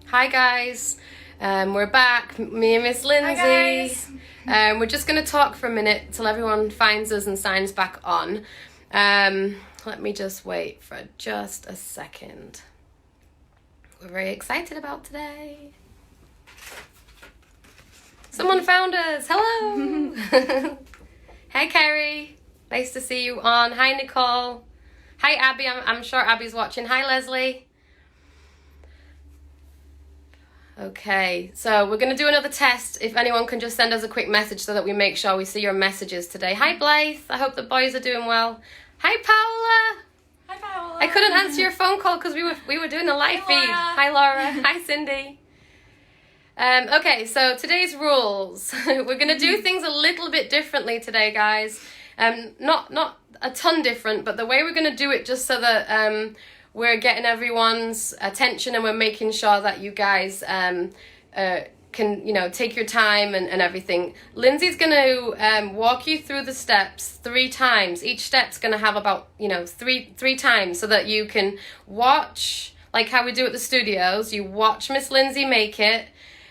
Hi guys, we're back, me and Miss Lindsey. Hi guys. We're just going to talk for a minute till everyone finds us and signs back on. Let me just wait for just a second. We're very excited about today. Someone found us, hello! Hi Carrie, nice to see you on. Hi Nicole. Hi Abby, I'm sure Abby's watching. Hi Leslie. Okay, so we're going to do another test. If anyone can just send us a quick message so that we make sure we see your messages today. Hi Blythe, I hope the boys are doing well. Hi Paola. Hi Paola. I couldn't answer your phone call because we were doing the live feed. Hi Laura. Hi Cindy. Okay, so today's rules. We're going to do things a little bit differently today, guys. Not a ton different, but the way we're going to do it just so that we're getting everyone's attention and we're making sure that you guys can, take your time and everything. Lindsay's going to walk you through the steps 3 times. Each step's going to have about, three times so that you can watch, like how we do at the studios. You watch Miss Lindsay make it,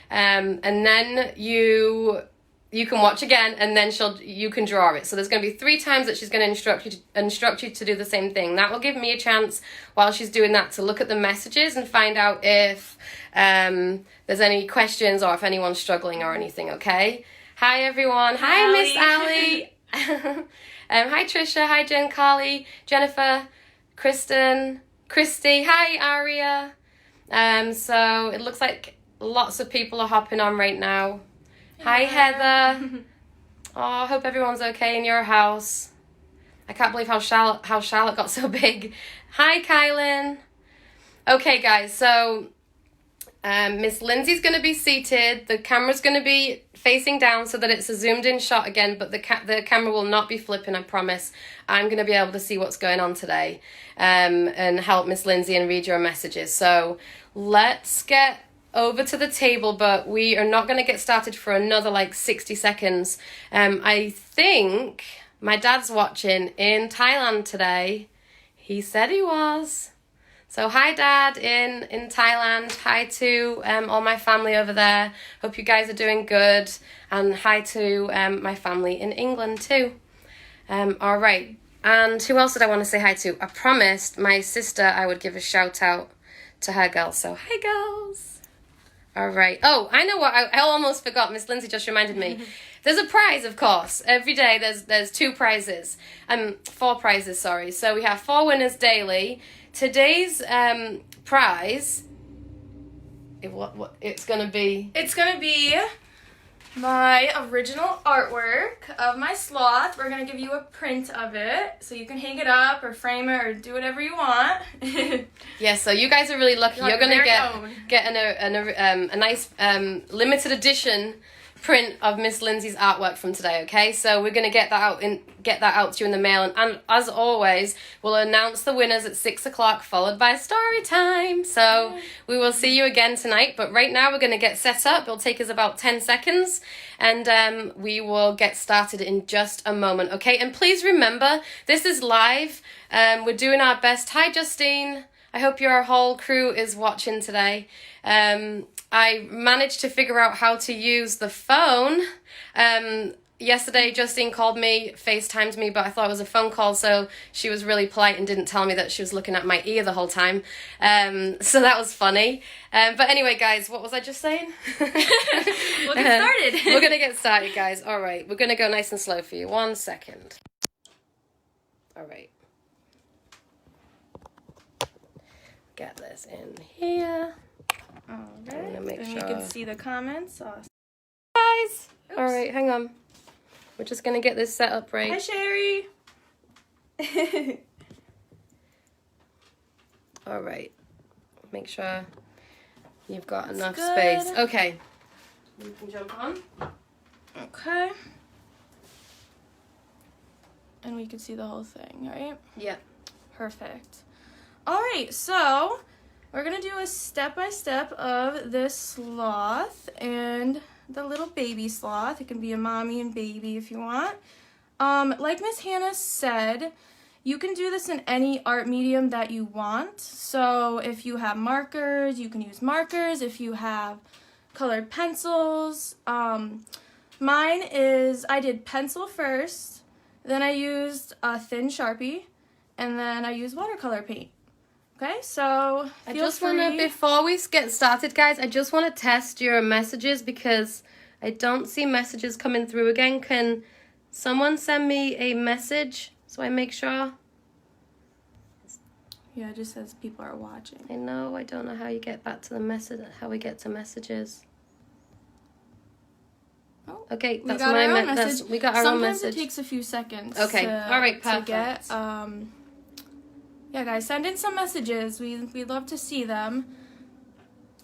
and then you can watch again, and then you can draw it. So there's going to be 3 times that she's going to instruct you to do the same thing. That will give me a chance while she's doing that to look at the messages and find out if there's any questions or if anyone's struggling or anything. Okay. Hi everyone. Hi Miss Allie. Hi Trisha. Hi Jen, Carly, Jennifer, Kristen, Christy. Hi Aria. So it looks like lots of people are hopping on right now. Hi Heather. Oh, I hope everyone's okay in your house. I can't believe how Charlotte got so big. Hi Kylan. Okay guys, so Miss Lindsay's going to be seated. The camera's going to be facing down so that it's a zoomed in shot again, but the camera will not be flipping, I promise. I'm going to be able to see what's going on today and help Miss Lindsay and read your messages. So let's get over to the table, but we are not going to get started for another 60 seconds. I think my dad's watching in Thailand today. He said he was. So hi Dad in Thailand. Hi to all my family over there. Hope you guys are doing good. And hi to my family in England too. All right. And who else did I want to say hi to? I promised my sister I would give a shout out to her girls. So hi girls. All right. Oh, I know what. I almost forgot. Miss Lindsay just reminded me. There's a prize, of course. Every day there's 2 prizes. 4 prizes, sorry. So we have 4 winners daily. Today's prize, it's going to be? It's going to be my original artwork of my sloth. We're going to give you a print of it so you can hang it up or frame it or do whatever you want. Yeah, so you guys are really lucky. You're going to get a nice limited edition print of Miss Lindsay's artwork from today, okay? So we're going to get that out to you in the mail, and as always, we'll announce the winners at 6 o'clock, followed by story time. So we will see you again tonight, but right now we're going to get set up. It'll take us about 10 seconds, and we will get started in just a moment, okay? And please remember, this is live. We're doing our best. Hi, Justine. I hope your whole crew is watching today. I managed to figure out how to use the phone. Yesterday, Justine called me, FaceTimed me, but I thought it was a phone call, so she was really polite and didn't tell me that she was looking at my ear the whole time. So that was funny. But anyway, guys, what was I just saying? We'll get started. We're going to get started, guys. All right, we're going to go nice and slow for you. 1 second. All right. Get this in here. All right, and we can see the comments. Awesome. Guys! Oops. All right, hang on. We're just going to get this set up right. Hi, Sherry. All right. Make sure you've got enough space. Okay. You can jump on. Okay. And we can see the whole thing, right? Yep. Perfect. All right, so we're going to do a step-by-step of this sloth and the little baby sloth. It can be a mommy and baby if you want. Like Miss Hannah said, You can do this in any art medium that you want. So if you have markers, you can use markers. If you have colored pencils, mine is, I did pencil first, then I used a thin Sharpie, and then I used watercolor paint. Okay, so I just want to, before we get started, guys, I just want to test your messages because I don't see messages coming through again. Can someone send me a message so I make sure? Yeah, it just says people are watching. I know, I don't know how you get back to the message, how we get to messages. Oh, okay, that's my message. We got our own message. Sometimes it takes a few seconds. Okay, all right, perfect. To get, yeah, guys, send in some messages. We'd love to see them.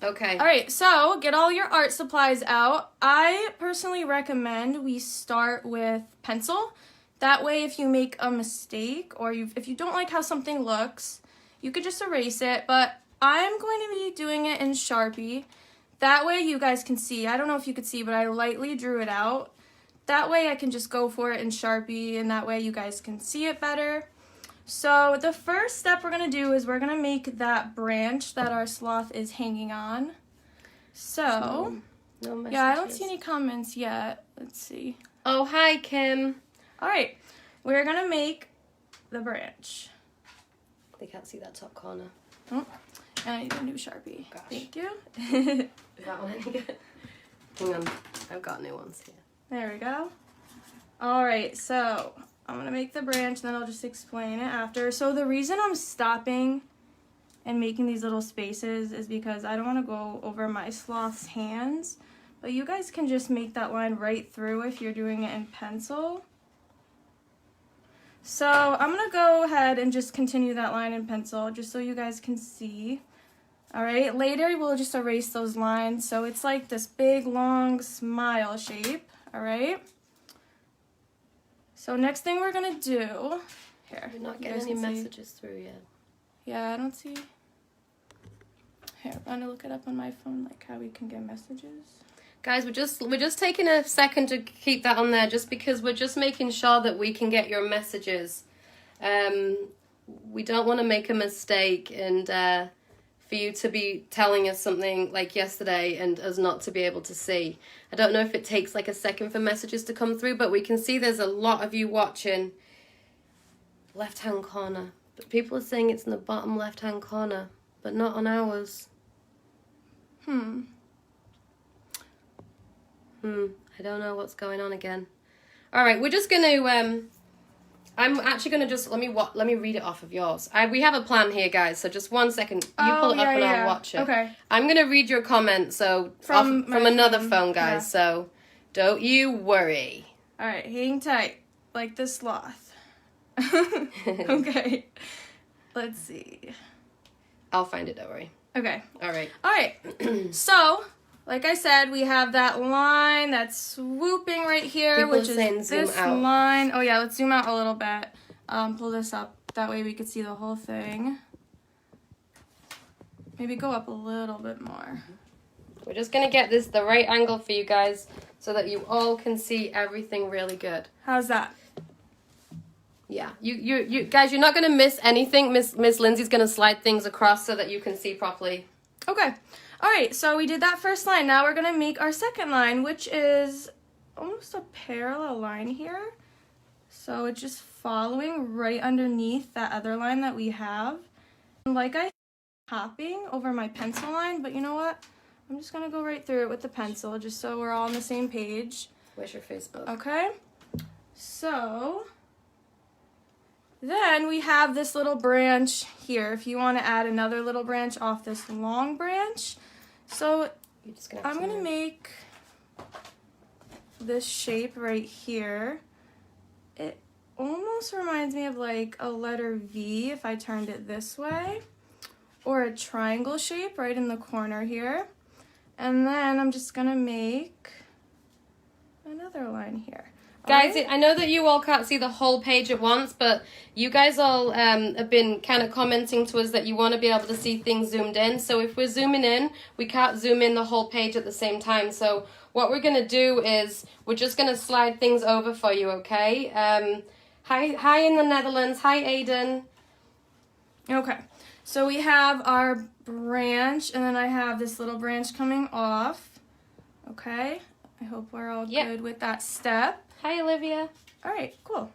Okay. All right, so get all your art supplies out. I personally recommend we start with pencil. That way, if you make a mistake or if you don't like how something looks, you could just erase it. But I'm going to be doing it in Sharpie. That way you guys can see. I don't know if you could see, but I lightly drew it out. That way I can just go for it in Sharpie, and that way you guys can see it better. So the first step we're going to do is we're going to make that branch that our sloth is hanging on. So, no messages. Yeah, I don't see any comments yet. Let's see. Oh, hi, Kim. All right, we're going to make the branch. They can't see that top corner. Oh, and I need a new Sharpie. Gosh. Thank you. Is that one any good? Hang on, I've got new ones here. There we go. All right, so I'm going to make the branch, then I'll just explain it after. So the reason I'm stopping and making these little spaces is because I don't want to go over my sloth's hands. But you guys can just make that line right through if you're doing it in pencil. So I'm going to go ahead and just continue that line in pencil just so you guys can see. All right, later we'll just erase those lines. So it's like this big, long smile shape, all right? So next thing we're going to do, here. We're not getting any messages through yet. Yeah, I don't see. Here, I'm going to look it up on my phone, like how we can get messages. Guys, we're just taking a second to keep that on there just because we're just making sure that we can get your messages. We don't want to make a mistake and for you to be telling us something like yesterday and us not to be able to see. I don't know if it takes like a second for messages to come through, but we can see there's a lot of you watching. Left-hand corner. But people are saying it's in the bottom left-hand corner, but not on ours. I don't know what's going on again. All right, we're just going to, I'm actually going to just, let me read it off of yours. We have a plan here, guys, so just 1 second. You pull it up and I'll watch it. Okay. I'm going to read your comment, so from another phone, guys, so don't you worry. All right, hang tight, like the sloth. Okay, let's see. I'll find it, don't worry. Okay. All right. All right, so like I said, we have that line that's swooping right here, People which is zoom this out. line. Oh yeah, let's zoom out a little bit. Pull this up. That way we could see the whole thing. Maybe go up a little bit more. We're just going to get this the right angle for you guys so that you all can see everything really good. How's that? Yeah, you guys, you're not going to miss anything. Miss Lindsay's going to slide things across so that you can see properly. Okay. All right, so we did that first line. Now we're going to make our second line, which is almost a parallel line here. So it's just following right underneath that other line that we have. And like I hopping over my pencil line, but you know what? I'm just going to go right through it with the pencil just so we're all on the same page. Where's your Facebook? Okay. So then we have this little branch here. If you want to add another little branch off this long branch. So You're just gonna I'm going to make this shape right here. It almost reminds me of like a letter V if I turned it this way. Or a triangle shape right in the corner here. And then I'm just going to make another line here. Guys, I know that you all can't see the whole page at once, but you guys all have been kind of commenting to us that you want to be able to see things zoomed in. So if we're zooming in, we can't zoom in the whole page at the same time. So what we're going to do is we're just going to slide things over for you, okay? Hi in the Netherlands. Hi, Aiden. Okay, so we have our branch, and then I have this little branch coming off. Okay, I hope we're all good with that step. Hi, Olivia. All right, cool.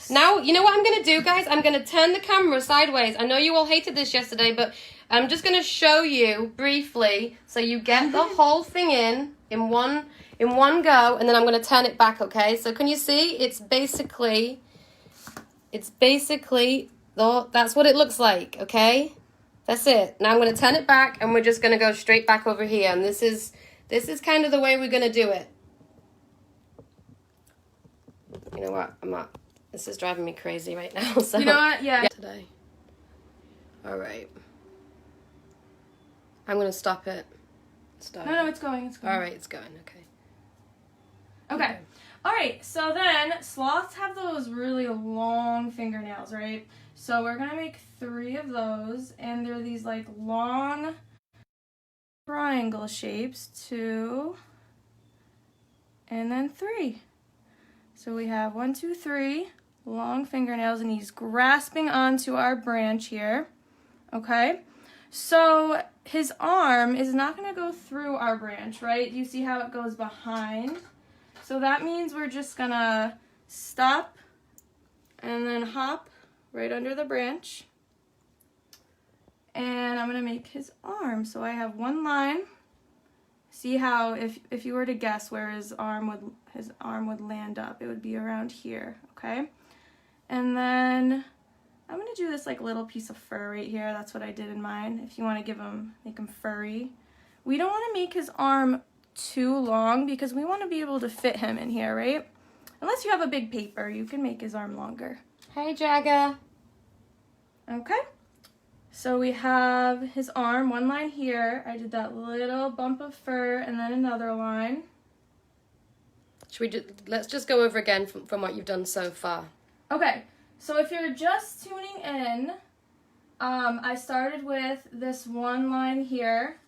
Now, you know what I'm going to do, guys? I'm going to turn the camera sideways. I know you all hated this yesterday, but I'm just going to show you briefly so you get the whole thing in one go, and then I'm going to turn it back, okay? So can you see? It's basically, that's what it looks like, okay? That's it. Now I'm going to turn it back, and we're just going to go straight back over here, and this is kind of the way we're going to do it. You know what? This is driving me crazy right now. So you know what? Yeah. Today. All right. I'm going to stop it. Stop. No, it's going. It's going. All right, it's going. Okay. Okay. All right. So then sloths have those really long fingernails, right? So we're going to make 3 of those, and they're these like long triangle shapes. 2 and then 3. So we have 1, 2, 3 long fingernails, and he's grasping onto our branch here. Okay, so his arm is not going to go through our branch, right? You see how it goes behind? So that means we're just going to stop and then hop right under the branch. And I'm going to make his arm. So I have 1 line. See how if you were to guess where his arm would land up, it would be around here, okay? And then I'm gonna do this like little piece of fur right here. That's what I did in mine. If you want to make him furry. We don't want to make his arm too long because we want to be able to fit him in here, right? Unless you have a big paper, you can make his arm longer. Hey, Jagger. Okay. So we have his arm, 1 line here. I did that little bump of fur and then another line. Let's just go over again from what you've done so far. Okay, so if you're just tuning in, I started with this 1 line here,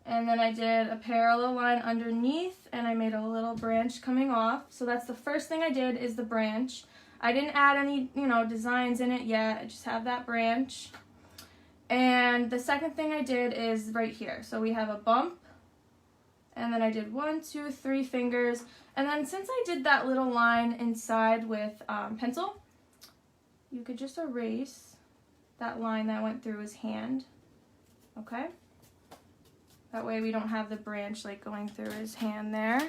and then I did a parallel line underneath, and I made a little branch coming off. So that's the first thing I did is the branch. I didn't add any, designs in it yet. I just have that branch. And the second thing I did is right here. So we have a bump, and then I did 1, 2, 3 fingers. And then since I did that little line inside with pencil, you could just erase that line that went through his hand, okay? That way we don't have the branch like going through his hand there.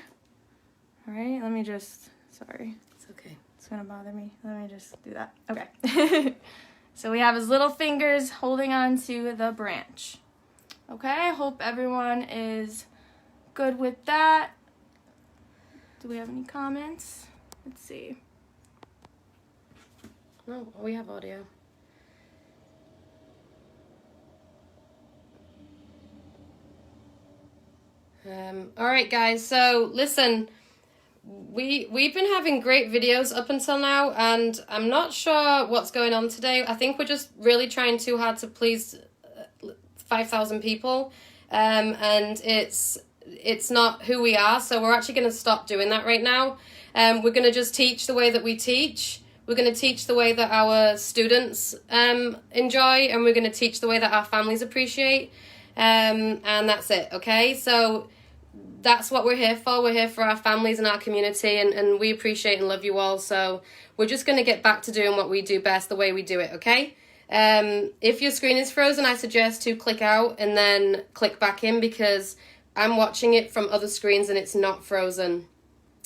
All right, let me just, sorry. It's okay. It's gonna bother me. Let me just do that. Okay. So we have his little fingers holding on to the branch. Okay, I hope everyone is good with that. Do we have any comments? Let's see. No, we have audio. All right, guys. So listen, we've been having great videos up until now, and I'm not sure what's going on today. I think we're just really trying too hard to please 5,000 people, and it's not who we are. So we're actually going to stop doing that right now. We're going to just teach the way that we teach. We're going to teach the way that our students enjoy, and we're going to teach the way that our families appreciate, and that's it, okay? So that's what we're here for. We're here for our families and our community, and we appreciate and love you all. So we're just going to get back to doing what we do best, the way we do it, okay? If your screen is frozen, I suggest to click out and then click back in, because I'm watching it from other screens and it's not frozen.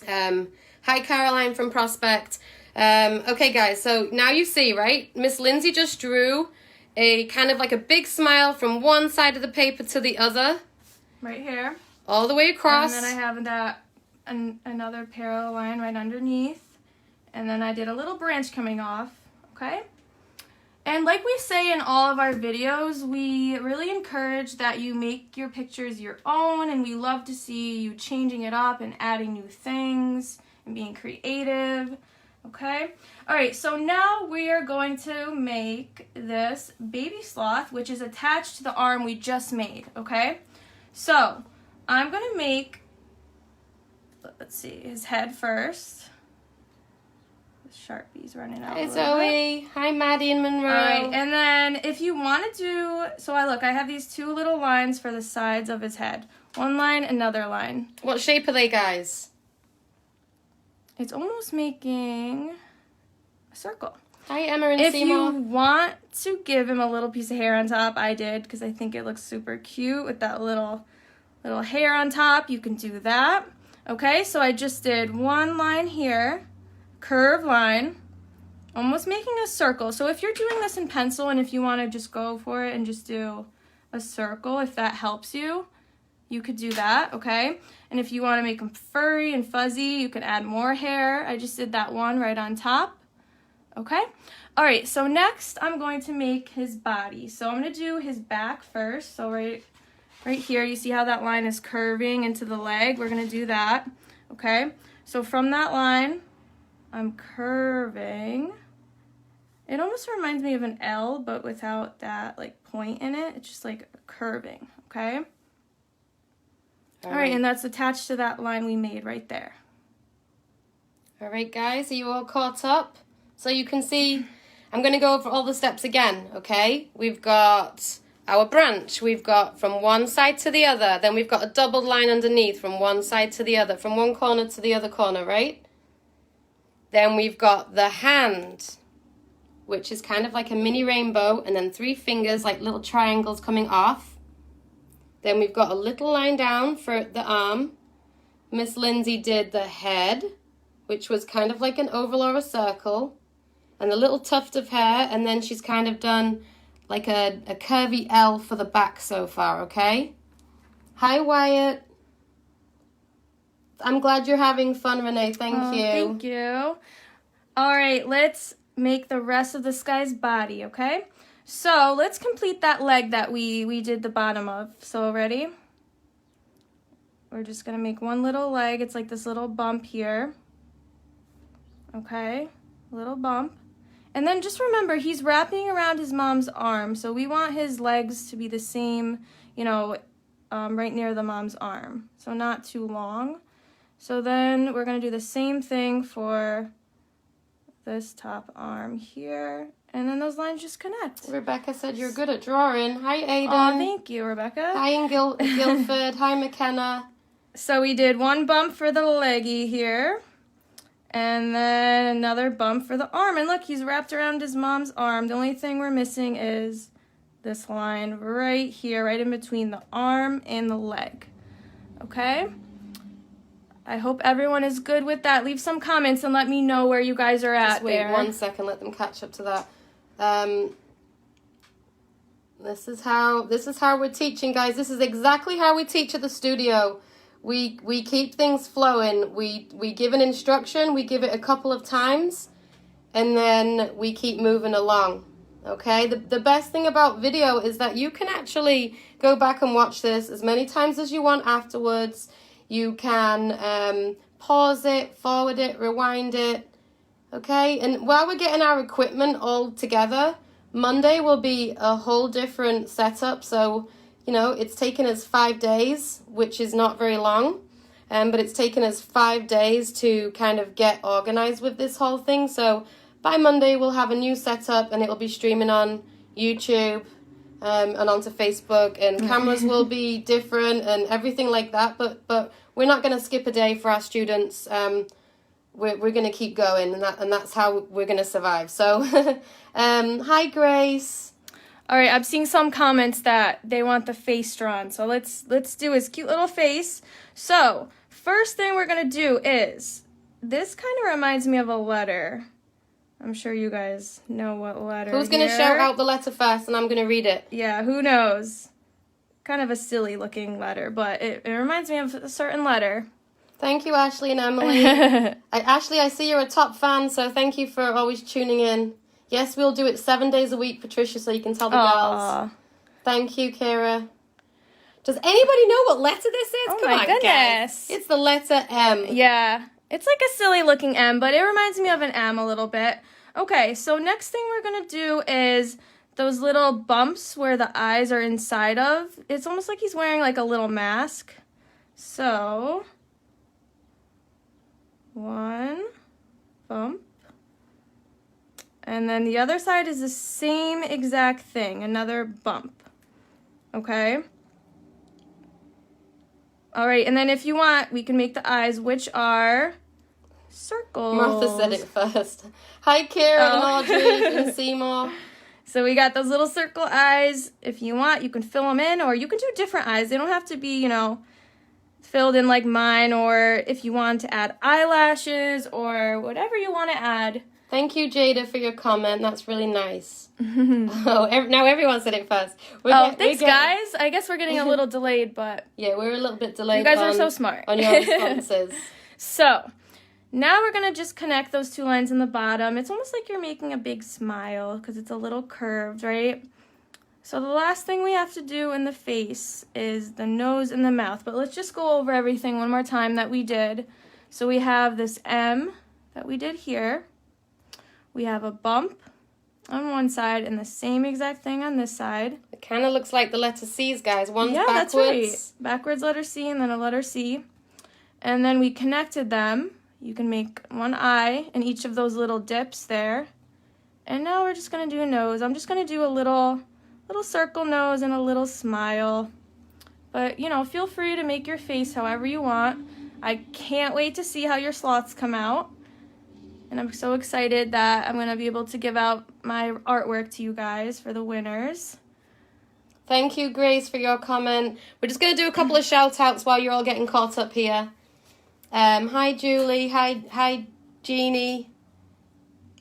Hi, Caroline from Prospect. Okay, guys, so now you see, right? Miss Lindsey just drew a kind of like a big smile from one side of the paper to the other. Right here. All the way across. And then I have that another parallel line right underneath. And then I did a little branch coming off, okay? And like we say in all of our videos, we really encourage that you make your pictures your own, and we love to see you changing it up and adding new things and being creative, okay? All right, so now we are going to make this baby sloth, which is attached to the arm we just made, okay? So I'm going to make, let's see, his head first. Sharpie's running out. Hi, Zoe. Hi, Maddie and Monroe. All right, and then if you want to do, so I have these two little lines for the sides of his head. One line, another line. What shape are they, guys? It's almost making a circle. Hi, Emma and If Seymour. you want to give him a little piece of hair on top, I did because I think it looks super cute with that little hair on top. You can do that. Okay, so I just did one line here, curved line, almost making a circle. So if you're doing this in pencil and if you want to just go for it and just do a circle, if that helps you, you could do that, okay? And if you want to make them furry and fuzzy, you can add more hair. I just did that one right on top, okay? All right, so next I'm going to make his body. So I'm going to do his back first. So right here, you see how that line is curving into the leg? We're going to do that, okay? So from that line, I'm curving. It almost reminds me of an L, but without that like point in it. It's just like curving, okay? All right, and that's attached to that line we made right there. All right, guys, are you all caught up? So you can see, I'm going to go over all the steps again, okay? We've got our branch. We've got from one side to the other. Then we've got a doubled line underneath from one side to the other, from one corner to the other corner, right? Then we've got the hand, which is kind of like a mini rainbow, and then 3 fingers like little triangles coming off. Then we've got a little line down for the arm. Miss Lindsey did the head, which was kind of like an oval or a circle, and a little tuft of hair, and then she's kind of done like a curvy L for the back so far, okay? Hi, Wyatt. I'm glad you're having fun, Renee. Thank you. Thank you. All right, let's make the rest of this guy's body, okay? So let's complete that leg that we did the bottom of. So ready? We're just going to make one little leg. It's like this little bump here. Okay, little bump. And then just remember, he's wrapping around his mom's arm. So we want his legs to be the same, you know, right near the mom's arm. So not too long. So then we're going to do the same thing for this top arm here. And then those lines just connect. Rebecca said you're good at drawing. Hi, Aiden. Oh, thank you, Rebecca. Hi, in Guildford. Hi, McKenna. So we did one bump for the leggy here. And then another bump for the arm. And look, he's wrapped around his mom's arm. The only thing we're missing is this line right here, right in between the arm and the leg. Okay? I hope everyone is good with that. Leave some comments and let me know where you guys are at. Just wait there. 1 second, let them catch up to that. This is how we're teaching, guys. This is exactly how we teach at the studio. We keep things flowing. We give an instruction, we give it a couple of times, and then we keep moving along. Okay? The best thing about video is that you can actually go back and watch this as many times as you want afterwards. You can pause it, forward it, rewind it. Okay? And while we're getting our equipment all together, Monday will be a whole different setup. So, you know, it's taken us 5 days, which is not very long. But it's taken us 5 days to kind of get organized with this whole thing. So by Monday, we'll have a new setup and it'll be streaming on YouTube and onto Facebook. And cameras will be different and everything like that. But we're not going to skip a day for our students. We're going to keep going, and that's how we're going to survive. So, hi, Grace. All right, I'm seeing some comments that they want the face drawn. So let's do his cute little face. So first thing we're going to do is, this kind of reminds me of a letter. I'm sure you guys know what letter. Who's going to shout out the letter first, and I'm going to read it? Yeah, who knows? Kind of a silly looking letter, but it reminds me of a certain letter. Thank you, Ashley and Emily. Ashley, I see you're a top fan, so thank you for always tuning in. Yes, we'll do it 7 days a week, Patricia, so you can tell the girls. Thank you, Kira. Does anybody know what letter this is? Oh, Come my on, goodness. guys. It's the letter M. Yeah, it's like a silly looking M, but it reminds me of an M a little bit. Okay, so next thing we're going to do is those little bumps where the eyes are inside of. It's almost like he's wearing like a little mask. So, one bump, And then the other side is the same exact thing, another bump. Okay? All right, and then if you want, we can make the eyes, which are circles. Martha said it first. Hi, Kira and Audrey and Seymour. So we got those little circle eyes. If you want, you can fill them in, or you can do different eyes. They don't have to be, you know, filled in like mine, or if you want to add eyelashes or whatever you want to add. Thank you, Jada, for your comment. That's really nice. Now everyone said it first. Thanks, guys. I guess we're getting a little delayed, but... Yeah, we're a little bit delayed. You guys are so smart. On your responses. So, now we're going to just connect those two lines in the bottom. It's almost like you're making a big smile because it's a little curved, right? So the last thing we have to do in the face is the nose and the mouth. But let's just go over everything one more time that we did. So we have this M that we did here. We have a bump on one side and the same exact thing on this side. It kind of looks like the letter C's, guys. One's backwards. That's right. Backwards letter C and then a letter C. And then we connected them. You can make one eye in each of those little dips there. And now we're just going to do a nose. I'm just going to do a little circle nose and a little smile. But, you know, feel free to make your face however you want. I can't wait to see how your sloths come out. And I'm so excited that I'm going to be able to give out my artwork to you guys for the winners. Thank you, Grace, for your comment. We're just going to do a couple of shout-outs while you're all getting caught up here. Hi, Julie. Hi, Jeannie.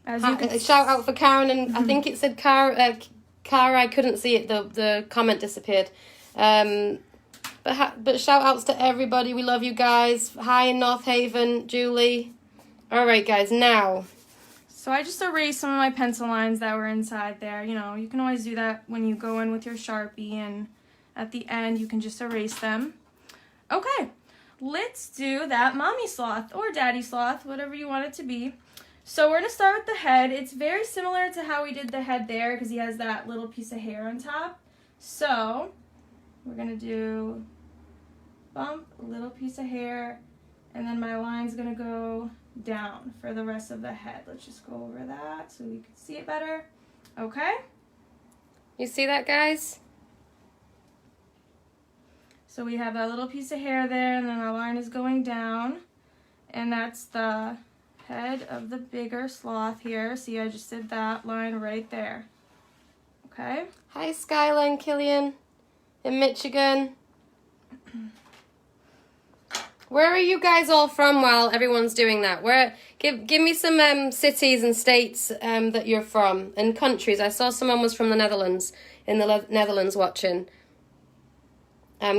Shout out for Karen, and I think it said Cara. I couldn't see it. The comment disappeared. But shout-outs to everybody. We love you guys. Hi in North Haven, Julie. All right, guys, now. So I just erased some of my pencil lines that were inside there. You know, you can always do that when you go in with your Sharpie, and at the end you can just erase them. Okay, let's do that mommy sloth or daddy sloth, whatever you want it to be. So we're going to start with the head. It's very similar to how we did the head there because he has that little piece of hair on top. So we're going to do bump, a little piece of hair, and then my line's going to go down for the rest of the head. Let's just go over that so we can see it better. Okay? You see that, guys? So we have that little piece of hair there, and then our line is going down. And that's the head of the bigger sloth here. See, I just did that line right there. Okay? Hi, Skylar and Killian in Michigan. Where are you guys all from while everyone's doing that? Give me some cities and states that you're from, and countries. I saw someone was from the Netherlands, in the Netherlands watching.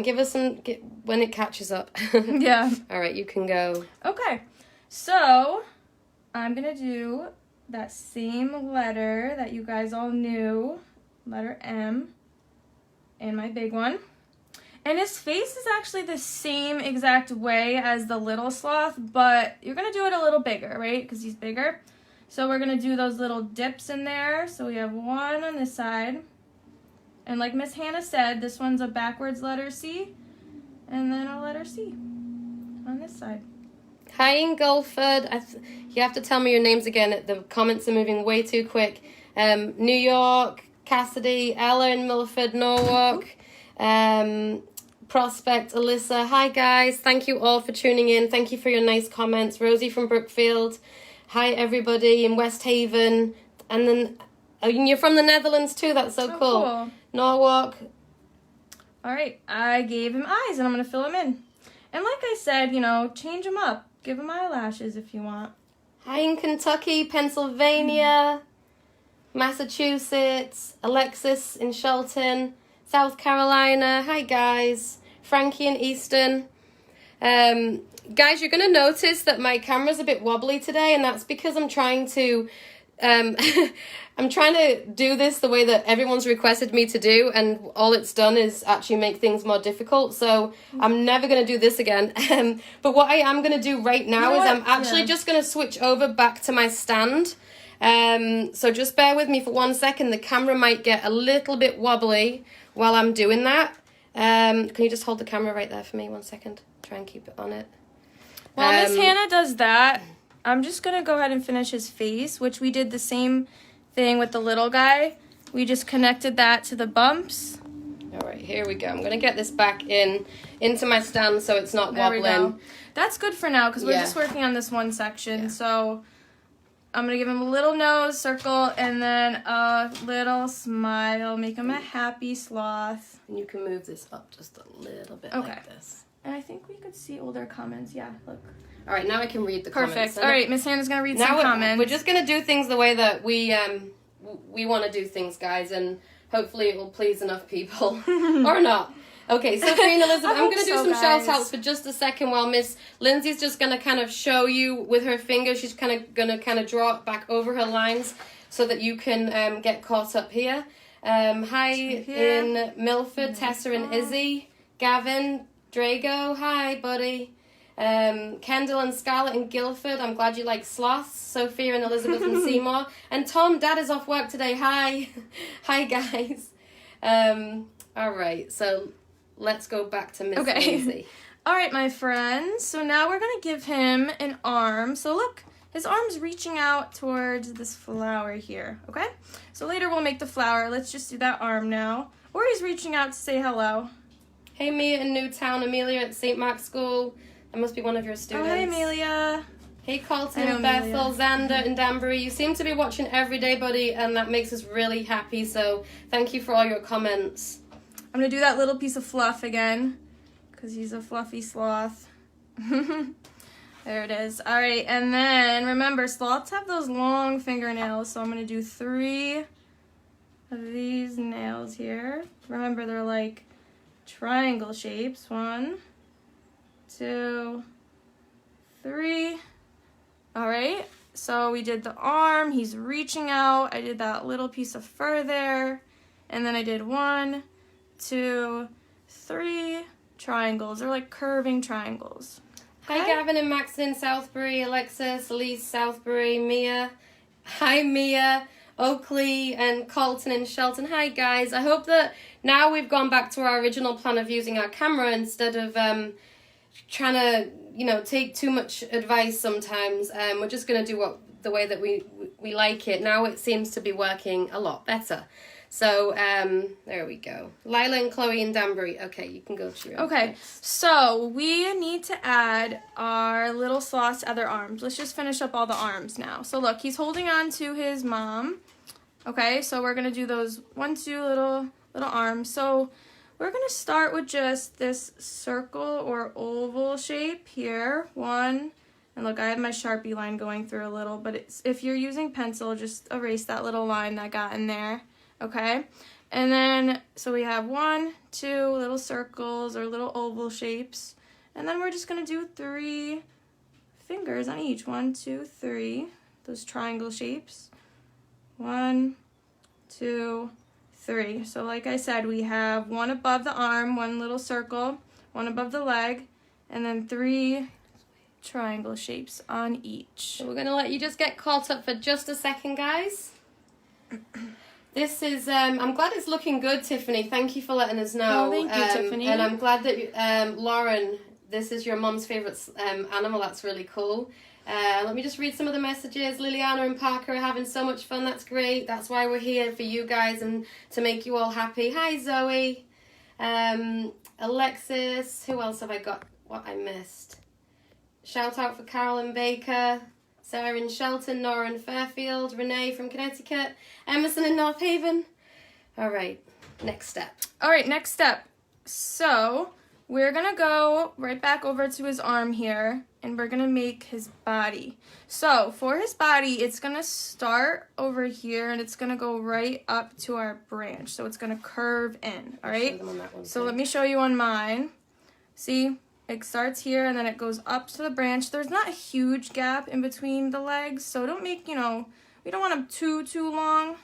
Give us some, when it catches up. Yeah. All right, you can go. Okay, so I'm going to do that same letter that you guys all knew, letter M, and my big one. And his face is actually the same exact way as the little sloth, but you're going to do it a little bigger, right? Because he's bigger. So we're going to do those little dips in there. So we have one on this side. And like Miss Hannah said, this one's a backwards letter C. And then a letter C on this side. Hi, Ingolford. You have to tell me your names again. The comments are moving way too quick. New York, Cassidy, Ella in Milford, Norwalk. Prospect, Alyssa. Hi, guys. Thank you all for tuning in. Thank you for your nice comments. Rosie from Brookfield. Hi, everybody in West Haven. And then you're from the Netherlands, too. That's so cool. Norwalk. All right. I gave him eyes, and I'm going to fill him in. And like I said, you know, change them up. Give him eyelashes if you want. Hi in Kentucky, Pennsylvania, Massachusetts. Alexis in Shelton, South Carolina. Hi, guys. Frankie in Easton. Guys, you're going to notice that my camera's a bit wobbly today, and that's because I'm trying to I'm trying to do this the way that everyone's requested me to do, and all it's done is actually make things more difficult. So I'm never going to do this again. But what I am going to do right now is I'm actually just going to switch over back to my stand. So just bear with me for 1 second. The camera might get a little bit wobbly while I'm doing that. Can you just hold the camera right there for me 1 second? Try and keep it on it. While Miss Hannah does that, I'm just going to go ahead and finish his face, which we did the same thing with the little guy. We just connected that to the bumps. All right, here we go. I'm going to get this back into my stand so it's not wobbling. There we go. That's good for now because we're Yeah. just working on this one section. Yeah. So I'm going to give him a little nose circle and then a little smile. Make him a happy sloth. And you can move this up just a little bit Okay. like this. And I think we could see older comments. Yeah, look. All right, now I can read the comments. Perfect. And All right, Miss Hannah's going to read some now comments. we're just going to do things the way that we want to do things, guys, and hopefully it will please enough people. Or not. Okay, Sophie and Elizabeth, I'm going to do some guys. shout-outs for just a second while Miss Lindsay's just going to kind of show you with her finger. She's going to draw it back over her lines so that you can get caught up here. Hi in Milford, Tessa and Izzy. Gavin, Drago, hi, buddy. Kendall and Scarlett in Guildford, I'm glad you like sloths. Sophia and Elizabeth and Seymour. And Tom, Dad is off work today, hi. Hi, guys. All right, so let's go back to Miss Lindsay. All right, my friends. So now we're going to give him an arm. So look, his arm's reaching out towards this flower here, okay? So later we'll make the flower. Let's just do that arm now. Or he's reaching out to say hello. Hey, Mia in Newtown, Amelia at St. Mark's School. That must be one of your students. Oh, hi, Amelia. Hey, Colton Hello, and Bethel, Amelia. Xander and Danbury. You seem to be watching every day, buddy, and that makes us really happy. So thank you for all your comments. I'm going to do that little piece of fluff again because he's a fluffy sloth. There it is. All right, and then remember, sloths have those long fingernails, so I'm going to do 3 of these nails here. Remember, they're like triangle shapes. 1, 2, 3. All right, so we did the arm. He's reaching out. I did that little piece of fur there, and then I did 1, 2, 3 triangles. They're like curving triangles. Hi, Gavin and Max in Southbury, Alexis, Elise, Southbury, Mia. Hi, Mia, Oakley, and Colton and Shelton. Hi, guys. I hope that now we've gone back to our original plan of using our camera instead of trying to, take too much advice sometimes. We're just going to do the way that we like it. Now it seems to be working a lot better. So, there we go. Lila and Chloe and Danbury. Okay, you can go to your Okay, so we need to add our little sloth's other arms. Let's just finish up all the arms now. So look, he's holding on to his mom. Okay, so we're going to do those 1, 2 little arms. So we're going to start with just this circle or oval shape here. 1, and look, I have my Sharpie line going through a little, but if you're using pencil, just erase that little line that got in there. Okay, and then, so we have 1, 2 little circles or little oval shapes, and then we're just going to do 3 fingers on each. 1, 2, 3, those triangle shapes. 1, 2, 3. So like I said, we have 1 above the arm, 1 little circle, 1 above the leg, and then 3 triangle shapes on each. So we're going to let you just get caught up for just a second, guys. This is, I'm glad it's looking good, Tiffany. Thank you for letting us know. Oh, thank you, Tiffany. And I'm glad that, Lauren, this is your mom's favourite animal. That's really cool. Let me just read some of the messages. Liliana and Parker are having so much fun. That's great. That's why we're here, for you guys and to make you all happy. Hi, Zoe. Alexis. Who else have I got? What I missed? Shout out for Carolyn Baker. Sarah in Shelton, Nora in Fairfield, Renee from Connecticut, Emerson in North Haven. All right, next step. All right, next step. So we're going to go right back over to his arm here, and we're going to make his body. So for his body, it's going to start over here, and it's going to go right up to our branch. So it's going to curve in, all right? So let me show you on mine. See? It starts here and then it goes up to the branch. There's not a huge gap in between the legs, so don't make, we don't want them too long,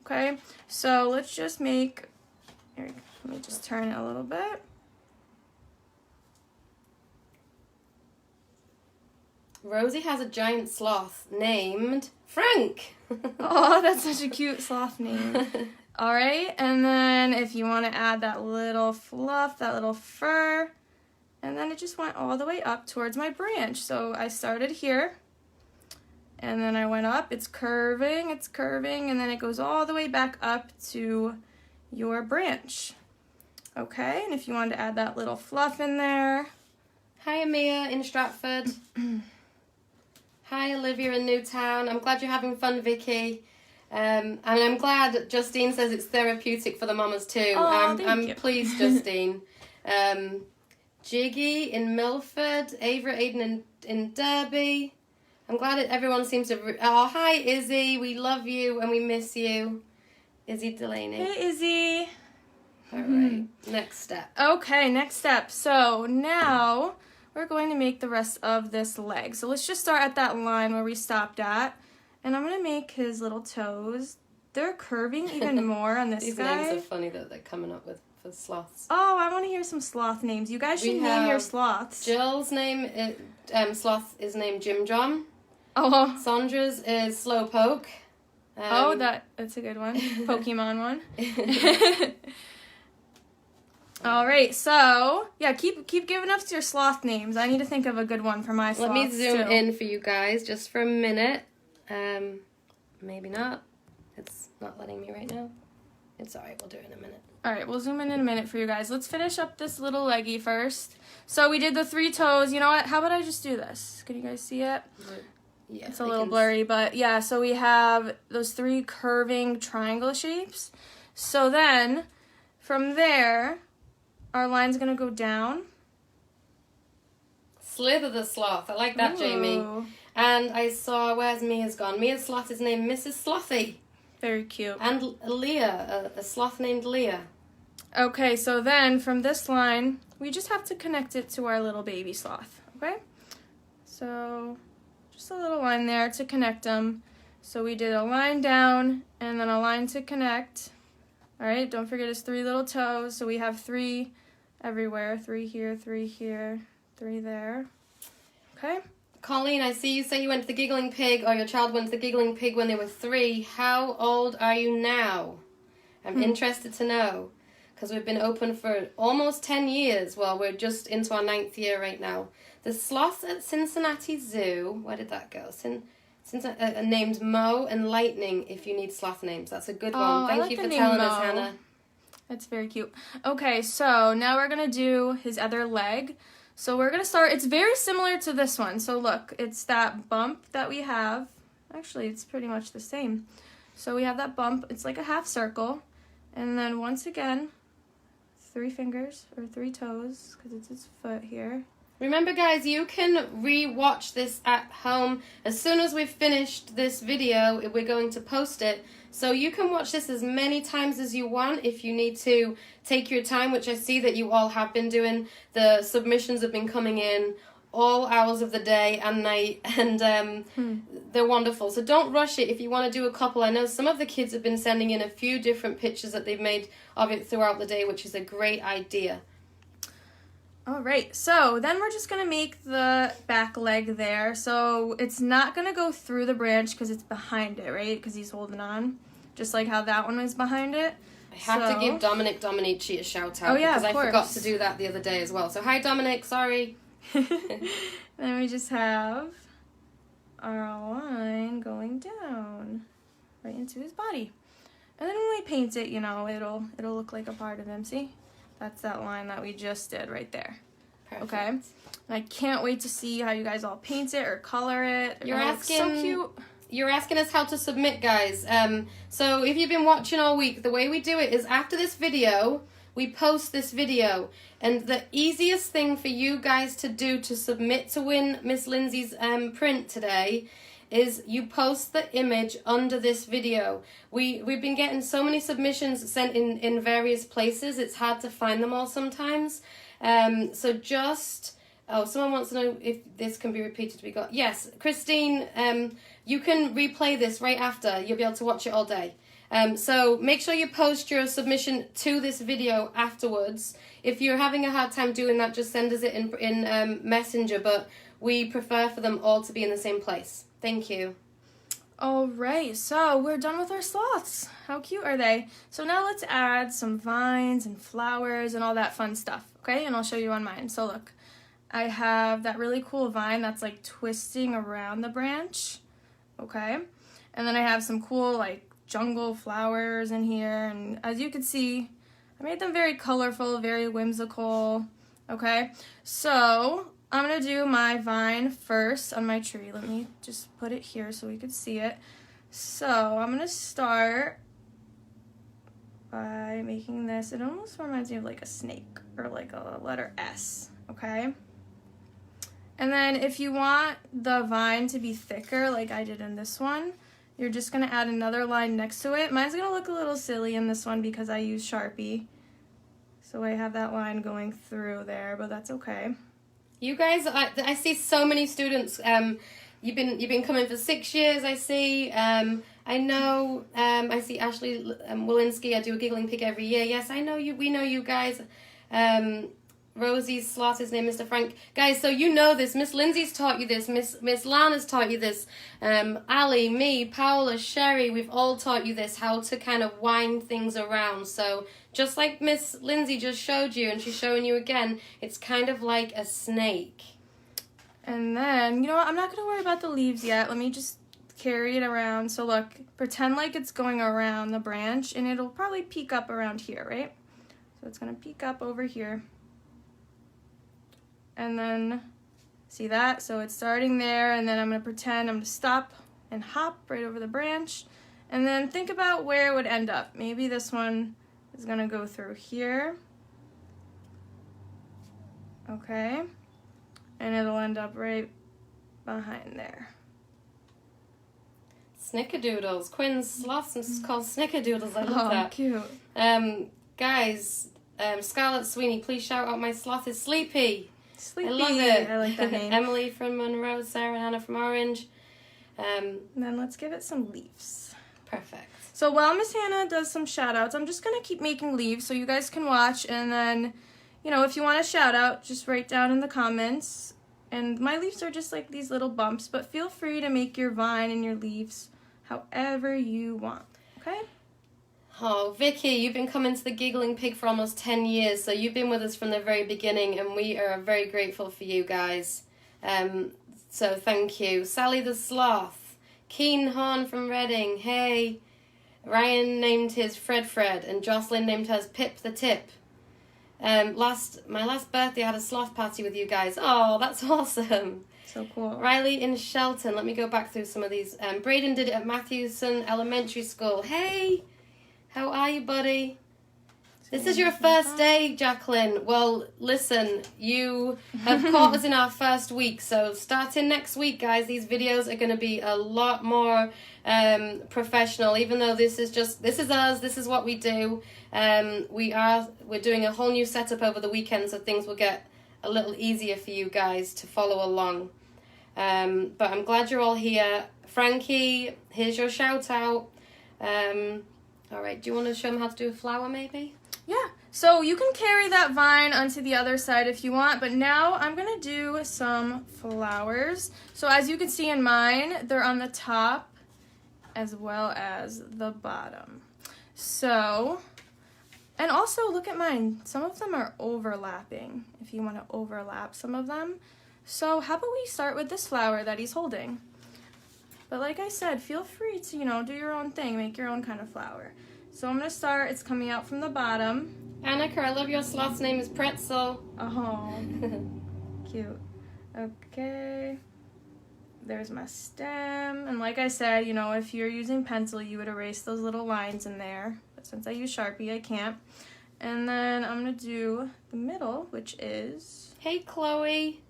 okay? So let's just make, here, let me just turn it a little bit. Rosie has a giant sloth named Frank. Oh, that's such a cute sloth name. All right, and then if you want to add that little fluff, that little fur, and then it just went all the way up towards my branch. So I started here, and then I went up. It's curving, and then it goes all the way back up to your branch. Okay, and if you wanted to add that little fluff in there. Hi, Amia in Stratford. Hi, Olivia in Newtown. I'm glad you're having fun, Vicky. And I'm glad Justine says it's therapeutic for the mamas too. Oh, I'm pleased, Justine. Jiggy in Milford, Ava Aiden in Derby. I'm glad everyone seems to... Oh, hi, Izzy. We love you and we miss you. Izzy Delaney. Hey, Izzy. All right, next step. Okay, next step. So now we're going to make the rest of this leg. So let's just start at that line where we stopped at. And I'm going to make his little toes. They're curving even more on this These guy. names are funny that they're coming up with for sloths. Oh, I want to hear some sloth names. You guys should name your sloths. Jill's name, sloth is named Jim John. Oh. Sandra's is Slowpoke. That's a good one. Pokemon one. All right, so yeah, keep giving us your sloth names. I need to think of a good one for my sloths. Let me zoom too. in for you guys just for a minute. Maybe not. It's not letting me right now. It's alright, we'll do it in a minute. All right, we'll zoom in a minute for you guys. Let's finish up this little leggy first. So we did the 3 toes. You know what? How about I just do this? Can you guys see it? Yeah, it's a little blurry, but yeah, so we have those 3 curving triangle shapes. So then, from there, our line's going to go down. Slither the sloth. I like that, Ooh. Jamie. And I saw, where's Mia's gone? Mia's sloth is named Mrs. Slothy. Very cute. And Leah, a sloth named Leah. Okay, so then from this line, we just have to connect it to our little baby sloth, okay? So just a little line there to connect them. So we did a line down and then a line to connect. All right, don't forget his 3 little toes. So we have 3 everywhere. 3 here, 3 here, 3 there. Okay? Colleen, I see you say you went to the Giggling Pig, or your child went to the Giggling Pig when they were 3. How old are you now? I'm interested to know, because we've been open for almost 10 years. Well, we're just into our 9th year right now. The sloths at Cincinnati Zoo, where did that go? Named Mo and Lightning, if you need sloth names. That's a good one. Thank you for telling us, Hannah. That's very cute. Okay, so now we're going to do his other leg. So we're going to start, it's very similar to this one. So look, it's that bump that we have. Actually, it's pretty much the same. So we have that bump. It's like a half circle. And then once again, 3 fingers or 3 toes, because it's his foot here. Remember, guys, you can re-watch this at home. As soon as we've finished this video, we're going to post it. So you can watch this as many times as you want if you need to take your time, which I see that you all have been doing. The submissions have been coming in all hours of the day and night, and they're wonderful. So don't rush it if you want to do a couple. I know some of the kids have been sending in a few different pictures that they've made of it throughout the day, which is a great idea. All right, so then we're just going to make the back leg there. So it's not going to go through the branch because it's behind it, right? Because he's holding on, just like how that one was behind it. I have to give Dominic Dominici a shout out because I forgot to do that the other day as well. So hi, Dominic, sorry. Then we just have our line going down right into his body. And then when we paint it, you know, it'll look like a part of him, see? That's that line that we just did right there. Perfect. Okay? And I can't wait to see how you guys all paint it or color it. You're asking, so cute. You're asking us how to submit, guys. So if you've been watching all week, the way we do it is after this video, we post this video. And the easiest thing for you guys to do to submit to win Miss Lindsay's print today is you post the image under this video. We've been getting so many submissions sent in various places. It's hard to find them all sometimes. So just, someone wants to know if this can be repeated. Yes, Christine, you can replay this right after. You'll be able to watch it all day. So make sure you post your submission to this video afterwards. If you're having a hard time doing that, just send us it in Messenger, but we prefer for them all to be in the same place. Thank you. All right, so we're done with our sloths. How cute are they? So now let's add some vines and flowers and all that fun stuff, okay? And I'll show you on mine. So look, I have that really cool vine that's like twisting around the branch. okay? And then I have some cool like jungle flowers in here, and as you can see, I made them very colorful, very whimsical, okay? So I'm gonna do my vine first on my tree. Let me just put it here so we can see it. So I'm gonna start by making this. It almost reminds me of like a snake or like a letter S, okay? And then if you want the vine to be thicker like I did in this one, you're just gonna add another line next to it. Mine's gonna look a little silly in this one because I use Sharpie. So I have that line going through there, but that's okay. You guys, I see so many students. You've been coming for 6 years. I see. I know. I see Ashley Walensky. I do a giggling pig every year. Yes, I know you. We know you guys. Rosie Slot, his name, Mr. Frank. Guys, so you know this. Miss Lindsay's taught you this. Miss Lana's taught you this. Ali, me, Paola, Sherry, we've all taught you this, how to kind of wind things around. So just like Miss Lindsay just showed you, and she's showing you again, it's kind of like a snake. And then, you know what, I'm not going to worry about the leaves yet. Let me just carry it around. So look, pretend like it's going around the branch, and it'll probably peek up around here, right? So it's going to peek up over here. And then, see that? So it's starting there, and then I'm going to pretend I'm going to stop and hop right over the branch. And then think about where it would end up. Maybe this one is going to go through here. Okay. And it'll end up right behind there. Snickerdoodles. Quinn's sloths is called snickerdoodles. I love that. Cute. Guys, Scarlett Sweeney, please shout out my sloth is Sleepy. Sleepy. I love it. I like that name. Emily from Monroe, Sarah and Hannah from Orange. And then let's give it some leaves. Perfect. So while Miss Hannah does some shout outs, I'm just going to keep making leaves so you guys can watch. And then, you know, if you want a shout out, just write down in the comments. And my leaves are just like these little bumps, but feel free to make your vine and your leaves however you want. Okay? Oh, Vicky, you've been coming to the Giggling Pig for almost 10 years, so you've been with us from the very beginning, and we are very grateful for you guys. So thank you. Sally the Sloth, Keen Horn from Reading, hey. Ryan named his Fred, and Jocelyn named hers Pip the Tip. My last birthday I had a sloth party with you guys. Oh, that's awesome. So cool. Riley in Shelton, let me go back through some of these. Braden did it at Matthewson Elementary School. Hey! How are you, buddy? This is your first day, Jacqueline. Well, listen, you have caught us in our first week, so starting next week, guys, these videos are going to be a lot more professional, even though this is us, this is what we do. We're doing a whole new setup over the weekend, so things will get a little easier for you guys to follow along. But I'm glad you're all here. Frankie, here's your shout out. All right, do you want to show them how to do a flower, maybe? Yeah, so you can carry that vine onto the other side if you want, but now I'm going to do some flowers. So as you can see in mine, they're on the top as well as the bottom. So, and also look at mine. Some of them are overlapping, if you want to overlap some of them. So how about we start with this flower that he's holding? But like I said, feel free to, you know, do your own thing, make your own kind of flower. So I'm going to start, it's coming out from the bottom. Annika, I love your sloth's name is Pretzel. Oh, cute. Okay, there's my stem. And like I said, you know, if you're using pencil, you would erase those little lines in there. But since I use Sharpie, I can't. And then I'm going to do the middle, which is... Hey, Chloe.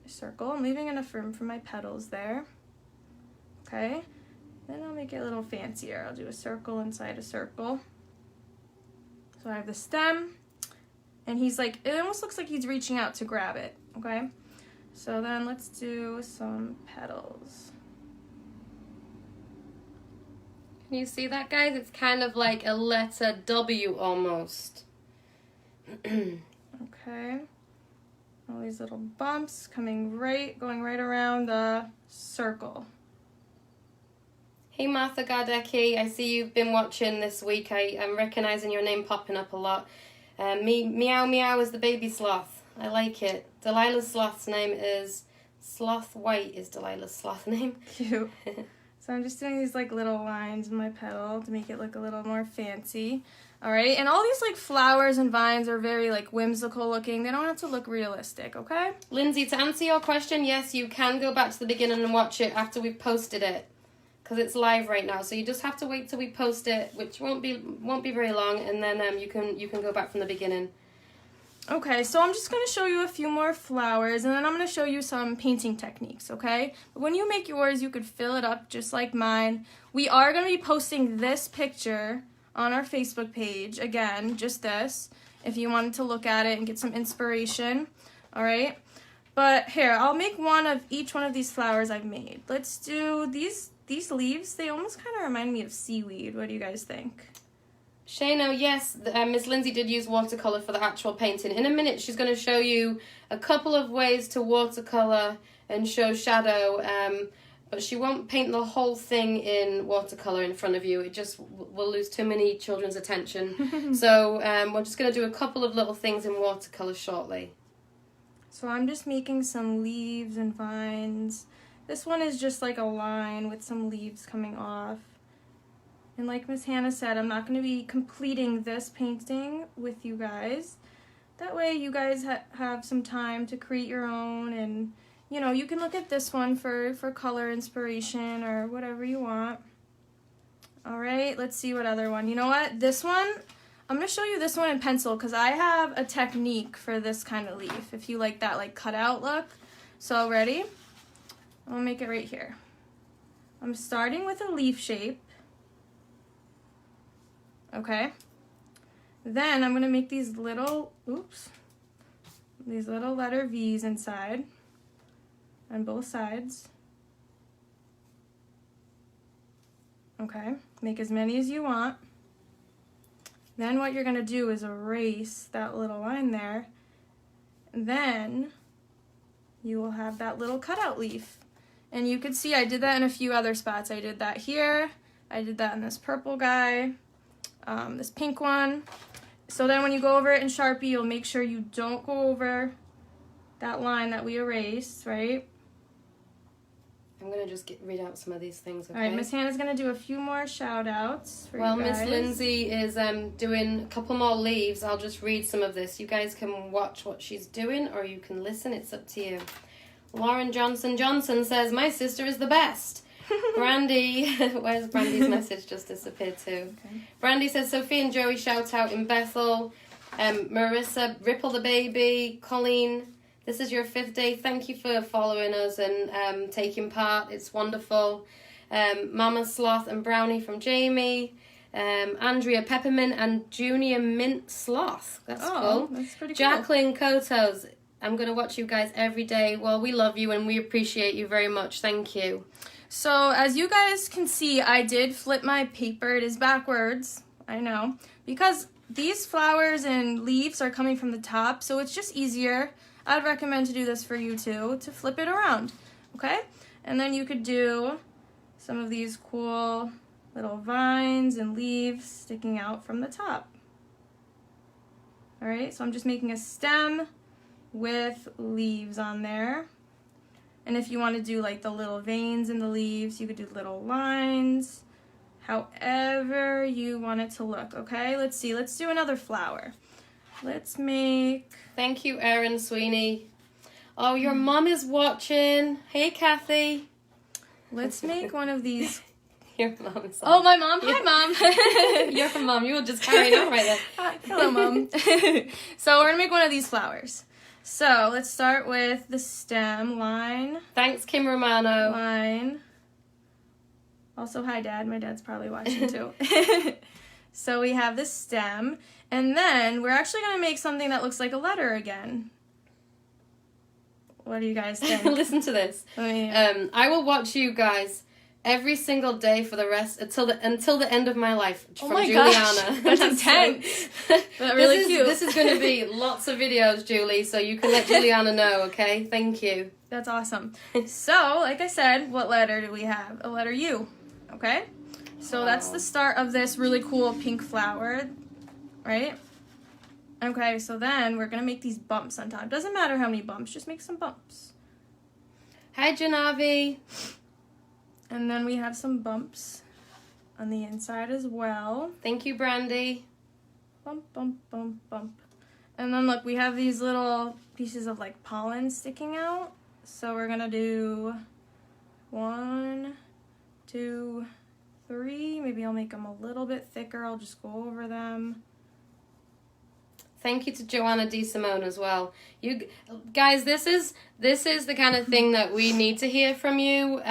A circle. I'm leaving enough room for my petals there. Okay, then I'll make it a little fancier. I'll do a circle inside a circle. So I have the stem, and he's like, it almost looks like he's reaching out to grab it, okay? So then let's do some petals. Can you see that, guys? It's kind of like a letter W almost. Okay, all these little bumps going right around the circle. Hey Martha Gardecki, I see you've been watching this week. I'm recognizing your name popping up a lot. Meow Meow is the baby sloth. I like it. Delilah's sloth's name is Sloth White is Delilah's sloth name. Cute. So I'm just doing these like little lines in my petal to make it look a little more fancy. All right, and all these like flowers and vines are very like whimsical looking. They don't have to look realistic, okay? Lindsay, to answer your question, yes, you can go back to the beginning and watch it after we've posted it, because it's live right now. So you just have to wait till we post it, which won't be very long, and then you can go back from the beginning. Okay, so I'm just going to show you a few more flowers, and then I'm going to show you some painting techniques, okay? But when you make yours, you could fill it up just like mine. We are going to be posting this picture on our Facebook page, again, just this, if you wanted to look at it and get some inspiration, all right? But here, I'll make one of each one of these flowers I've made. Let's do these leaves. They almost kind of remind me of seaweed. What do you guys think? Shayna, yes, Miss Lindsay did use watercolor for the actual painting. In a minute, she's going to show you a couple of ways to watercolor and show shadow, but she won't paint the whole thing in watercolor in front of you. It just will lose too many children's attention. So we're just going to do a couple of little things in watercolor shortly. So I'm just making some leaves and vines. This one is just like a line with some leaves coming off. And like Miss Hannah said, I'm not going to be completing this painting with you guys. That way you guys have some time to create your own, and you know, you can look at this one for color inspiration or whatever you want. Alright, let's see what other one. You know what? This one, I'm going to show you this one in pencil because I have a technique for this kind of leaf, if you like that like cutout look. So ready? I'll make it right here. I'm starting with a leaf shape. Okay, then I'm going to make these little, these little letter V's inside on both sides. Okay, make as many as you want. Then what you're going to do is erase that little line there. Then you will have that little cutout leaf. And you can see I did that in a few other spots. I did that here, I did that in this purple guy. This pink one. So then when you go over it in Sharpie, you'll make sure you don't go over that line that we erased, right? I'm going to just read out some of these things, okay? All right, Miss Hannah's going to do a few more shout-outs for Well, you guys. Miss Lindsay is doing a couple more leaves. I'll just read some of this. You guys can watch what she's doing, or you can listen. It's up to you. Lauren Johnson says, my sister is the best. Brandy, where's Brandy's message just disappeared too? Okay. Brandy says, Sophie and Joey shout out in Bethel. Marissa, Ripple the baby. Colleen, this is your 5th day. Thank you for following us and taking part. It's wonderful. Mama Sloth and Brownie from Jamie. Andrea Peppermint and Junior Mint Sloth. That's cool. That's pretty cool. Jacqueline Kotos, I'm going to watch you guys every day. Well, we love you and we appreciate you very much. Thank you. So as you guys can see, I did flip my paper. It is backwards, I know, because these flowers and leaves are coming from the top, so it's just easier. I'd recommend to do this for you too, to flip it around, okay? And then you could do some of these cool little vines and leaves sticking out from the top. All right, so I'm just making a stem with leaves on there. And if you want to do like the little veins in the leaves, you could do little lines, however you want it to look, okay? Let's see, let's do another flower. Let's make... Thank you, Erin Sweeney. Oh, your mom is watching. Hey, Kathy. Let's make one of these. Your mom is Oh, my mom. Hi, Mom. Your mom. You were just carrying on right there. Hello, Mom. So we're going to make one of these flowers. So let's start with the stem line. Thanks, Kim Romano. Line. Also, hi, Dad. My dad's probably watching too. So we have the stem, and then we're actually going to make something that looks like a letter again. What do you guys think? Listen to this. I will watch you guys every single day for the rest until the end of my life. Oh from my Juliana. Gosh, that's intense. But really cute. This is going to be lots of videos, Julie, so you can let Juliana know, okay? Thank you. That's awesome. So, like I said, what letter do we have? A letter U, okay? So that's the start of this really cool pink flower, right? Okay, so then we're going to make these bumps on top. Doesn't matter how many bumps, just make some bumps. Hi, Janavi. And then we have some bumps on the inside as well. Thank you, Brandy. Bump, bump, bump, bump. And then look, we have these little pieces of like pollen sticking out. So we're gonna do 1, 2, 3. Maybe I'll make them a little bit thicker. I'll just go over them. Thank you to Joanna D. Simone as well. You guys, this is the kind of thing that we need to hear from you.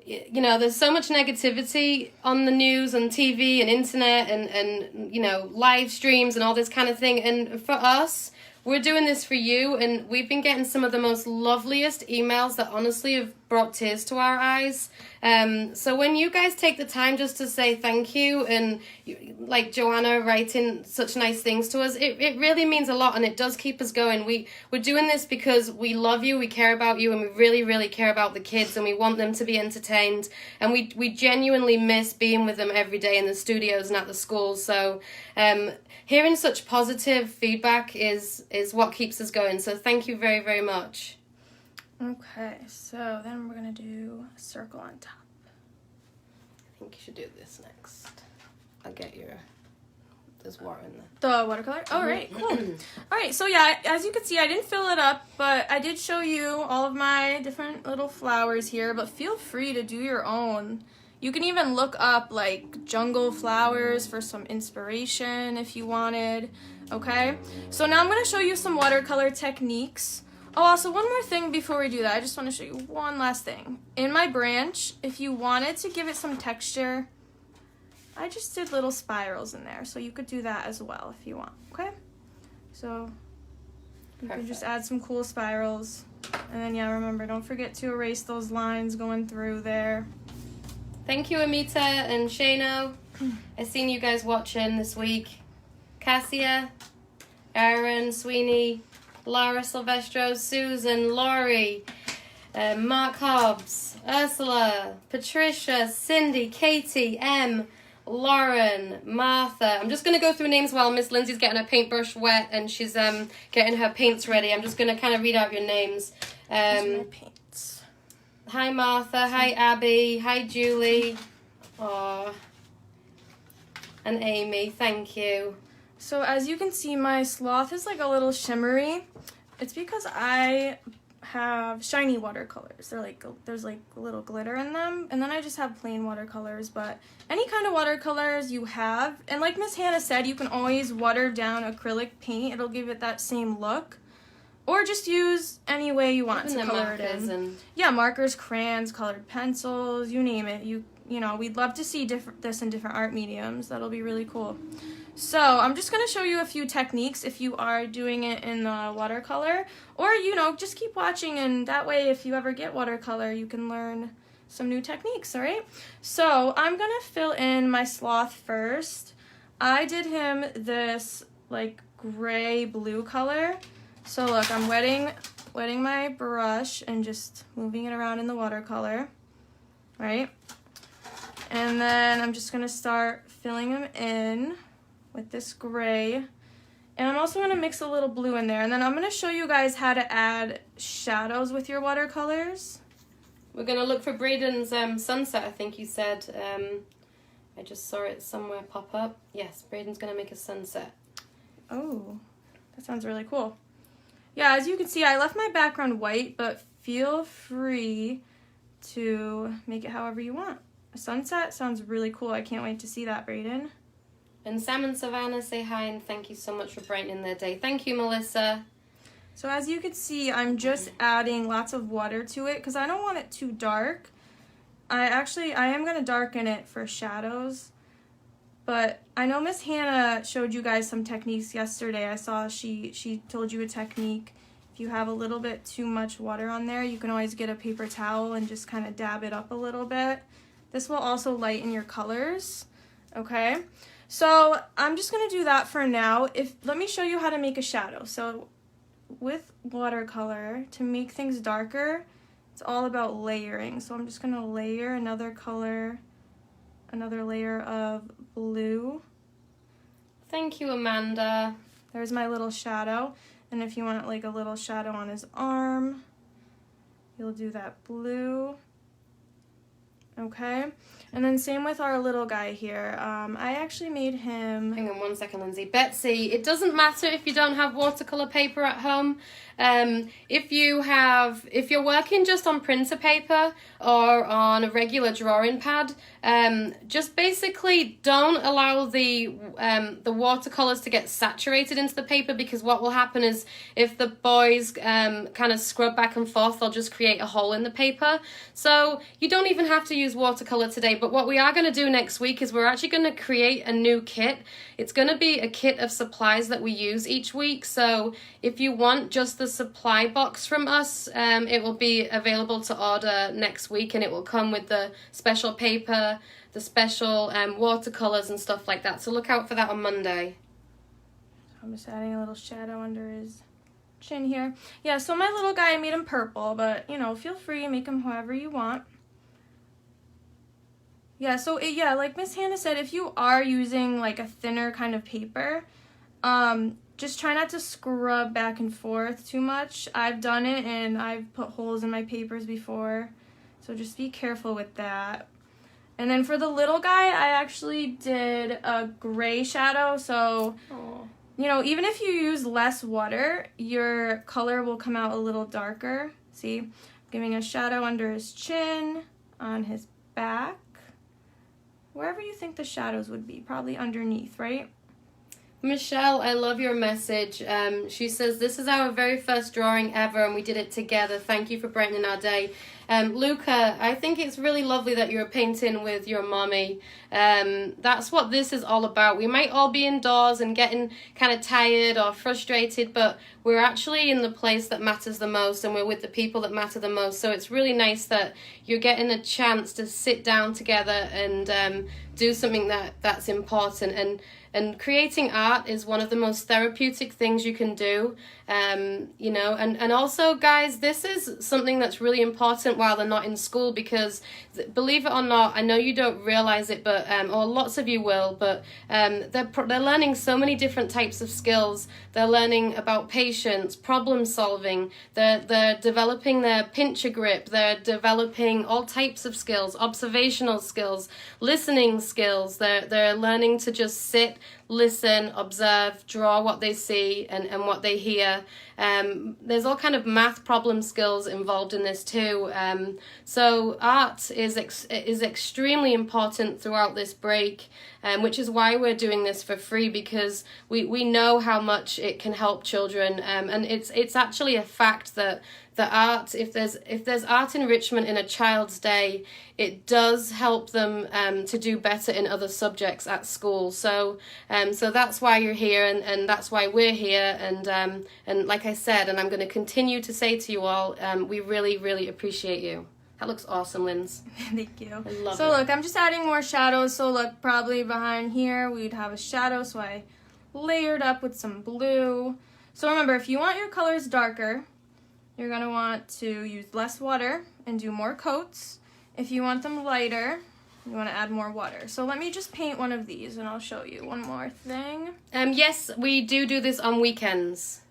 You know, there's so much negativity on the news and TV and internet and you know, live streams and all this kind of thing. And for us, we're doing this for you, and we've been getting some of the most loveliest emails that honestly have brought tears to our eyes. So when you guys take the time just to say thank you, and like Joanna writing such nice things to us, it really means a lot, and it does keep us going. We're doing this because we love you, we care about you, and we really, really care about the kids, and we want them to be entertained, and we genuinely miss being with them every day in the studios and at the schools. So hearing such positive feedback is what keeps us going. So thank you very, very much. Okay, so then we're gonna do a circle on top. I think you should do this next. I'll get there's water in there. The watercolor? All right, cool. All right, so yeah, as you can see, I didn't fill it up, but I did show you all of my different little flowers here, but feel free to do your own. You can even look up like jungle flowers for some inspiration if you wanted, okay? So now I'm gonna show you some watercolor techniques. Oh, also one more thing before we do that, I just want to show you one last thing. In my branch, if you wanted to give it some texture, I just did little spirals in there, so you could do that as well if you want, okay? So you can just add some cool spirals. And then, yeah, remember, don't forget to erase those lines going through there. Thank you, Amita and Shano. I've seen you guys watching this week. Cassia, Aaron, Sweeney, Laura Silvestro, Susan, Laurie, Mark Hobbs, Ursula, Patricia, Cindy, Katie, M, Lauren, Martha. I'm just going to go through names while Miss Lindsay's getting her paintbrush wet and she's getting her paints ready. I'm just going to kind of read out your names. My paints. Hi, Martha. Hi, Abby. Hi, Julie. Aww. And Amy. Thank you. So as you can see, my sloth is like a little shimmery. It's because I have shiny watercolors. They're like, there's like a little glitter in them. And then I just have plain watercolors, but any kind of watercolors you have. And like Miss Hannah said, you can always water down acrylic paint. It'll give it that same look. Or just use any way you want to color it in. Yeah, markers, crayons, colored pencils, you name it. You know, we'd love to see this in different art mediums. That'll be really cool. So I'm just going to show you a few techniques if you are doing it in the watercolor, or, you know, just keep watching, and that way if you ever get watercolor, you can learn some new techniques, all right? So I'm going to fill in my sloth first. I did him this like gray blue color. So look, I'm wetting my brush and just moving it around in the watercolor, right? And then I'm just going to start filling them in with this gray, and I'm also going to mix a little blue in there, and then I'm going to show you guys how to add shadows with your watercolors. We're going to look for Braden's sunset, I think you said. I just saw it somewhere pop up. Yes, Braden's going to make a sunset. Oh, that sounds really cool. Yeah, as you can see, I left my background white, but feel free to make it however you want. A sunset sounds really cool. I can't wait to see that, Braden. And Sam and Savannah say hi and thank you so much for brightening their day. Thank you, Melissa. So as you can see, I'm just adding lots of water to it because I don't want it too dark. I am going to darken it for shadows. But I know Miss Hannah showed you guys some techniques yesterday. I saw she told you a technique. If you have a little bit too much water on there, you can always get a paper towel and just kind of dab it up a little bit. This will also lighten your colors, okay? So I'm just going to do that for now. Let me show you how to make a shadow. So with watercolor, to make things darker, it's all about layering. So I'm just going to layer another color, another layer of blue. Thank you, Amanda. There's my little shadow. And if you want like a little shadow on his arm, you'll do that blue. Okay, and then same with our little guy here. I actually made him... Hang on 1 second, Lindsay. Betsy, it doesn't matter if you don't have watercolor paper at home. If you're working just on printer paper or on a regular drawing pad, just basically don't allow the watercolors to get saturated into the paper, because what will happen is if the boys kind of scrub back and forth, they'll just create a hole in the paper. So you don't even have to use watercolor today, but what we are going to do next week is we're actually going to create a new kit. It's going to be a kit of supplies that we use each week. So if you want just the supply box from us, it will be available to order next week, and it will come with the special paper, the special watercolors and stuff like that. So look out for that on Monday. I'm just adding a little shadow under his chin here. Yeah, so my little guy, I made him purple, but you know, feel free to make him however you want. Yeah, so yeah, like Miss Hannah said, if you are using like a thinner kind of paper, just try not to scrub back and forth too much. I've done it and I've put holes in my papers before, so just be careful with that. And then for the little guy, I actually did a gray shadow, so you know, even if you use less water, your color will come out a little darker. See, giving a shadow under his chin, on his back, wherever you think the shadows would be, probably underneath, right? Michelle, I love your message. She says, this is our very first drawing ever and we did it together. Thank you for brightening our day. Luca, I think it's really lovely that you're painting with your mommy. That's what this is all about. We might all be indoors and getting kind of tired or frustrated, but we're actually in the place that matters the most and we're with the people that matter the most. So it's really nice that you're getting a chance to sit down together and do something that's important. And creating art is one of the most therapeutic things you can do, you know, and also, guys, this is something that's really important while they're not in school, because believe it or not, I know you don't realize it, but or lots of you will, but they're learning so many different types of skills. They're learning about patience, problem solving, they're developing their pincher grip, they're developing all types of skills, observational skills, listening skills. They're learning to just sit, listen, observe, draw what they see and what they hear. There's all kind of math problem skills involved in this too. So art is extremely important throughout this break, which is why we're doing this for free, because we know how much it can help children. And it's actually a fact that the art, if there's art enrichment in a child's day, it does help them to do better in other subjects at school. So that's why you're here, and that's why we're here. And like I said, and I'm going to continue to say to you all, we really, really appreciate you. That looks awesome, Linz. Thank you. I love it. So look, I'm just adding more shadows. So look, probably behind here we'd have a shadow. So I layered up with some blue. So remember, if you want your colors darker, you're going to want to use less water and do more coats. If you want them lighter, you want to add more water. So let me just paint one of these and I'll show you one more thing. Yes, we do this on weekends.